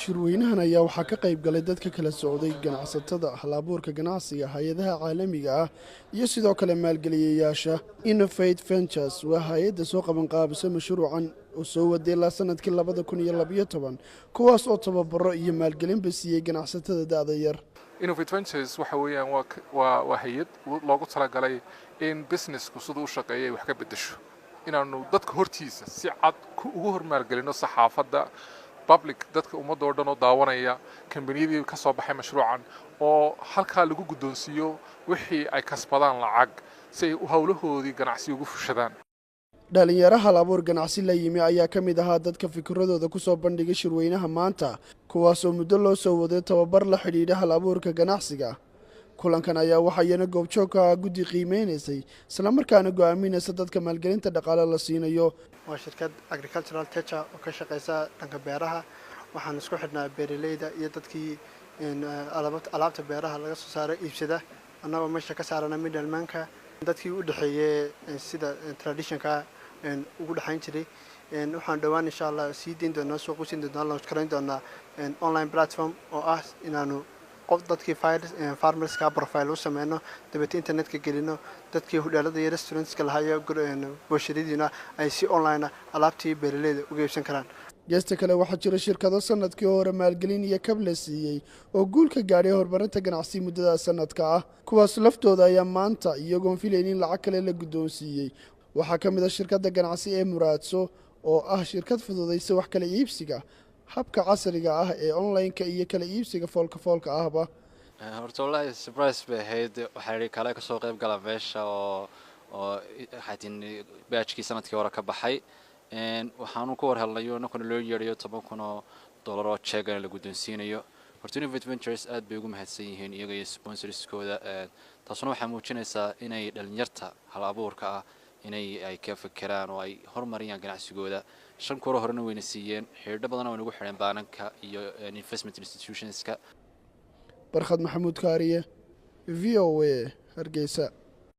shirweynahan ayaa waxaa ka qayb galay dadka kala socday ganacsatada hal-abuurka ganacsiga hay-adaha caalamiga ah iyo sidoo kale maalgeliyayaasha Innovate Ventures waa hay-adda soo qabanqaabisa mashruucan oo soo waday ilaa sanadkii 2012 kuwaas oo tababaro iyo maalgelinba siiyey ganacsatada da'da yar. Innovate Ventures waxa weeyaan waa hay'ad loogu talagalay in businessku sidoo u shaqeeyay wax ka bedesho inaanu dadka hortiisa si cad ugu hormaalgelino saxaafadda public dadka ummadda oo dhan oo daawanaya kambaniyadii ka soo baxay mashruucan oo halka lagu guddoonsiyo wixii ay kasbadaan lacag si ay hawlahoodii ganacsi ugu fushadaan. dhalinyaraha hal-abuur ganacsi la yimi ayaa ka mid ahaa dadka fikradooda ku soo bandhigay shirweynaha maanta kuwaas oo muddo loo soo waday tababar la xidhiidha hal-abuurka ganacsiga. kulankan ayaa waxaa iyana goobjoogka guddi qiimeynaysay isla markaana go'aaminaysa dadka maalgelinta dhaqaale la siinayo. waa shirkad agricultural teacher oo ka shaqeysa dhanka beeraha waxaan isku xidhnaa beeraleyda iyo dadkii alaabta beeraha laga soo saaro iibsada annagoo meesha ka saarana middlemanka dadkii u dhaxeeyay sida traditionka ugu dhaxayn jiray waxaan dhawaan insha Allah sii diin doonaa suuq u siin doonaa launch karayn doonaa online platform oo ah inaanu dadkii farmers ka profile u sameeyno dibadda internetka gelino dadkii hudheelada iyo restaurantska lahayo boshadiina ay si online alaabtii beeraleyda uga iibsan karaan. geesta kale waxaa jira shirkado sanadkii hore maalgelin iyo kable siiyey oo guul ka gaadhay horumarinta ganacsi muddada sanadka ah kuwaas laftooda ayaa maanta iyagoon filaynin lacag kale la guddoonsiiyey. waxaa ka mid ah shirkadda ganacsi ee Muraadso oo ah shirkad fududaysa wax kala iibsiga habka casriga ah ee online-ka iyo kala iibsiga foolka ahba. horta wallahi surprise bay ahayd waxay kale ka soo qayb galay meesha oo xatin batchkii sanadkii hore ka baxay waxaanu ku warhelnayo inuu loo yeeriyo $10,000 oo check la guddoonsiinayo. horta Innovate Ventures aad bay ugu mahadsan yihiin iyaga iyo sponsorskooda taasuna waxay muujinaysaa inay dhalinyarta hal-abuurka ah inay ay ka fikiraan oo ay horumariyaan ganacsigooda. 5 koro horena wayna siiyeen xiriir badan oo nagu xireen baananka iyo investment institutionska. Barkhad Maxamuud Kaariye VOA Hargeysa.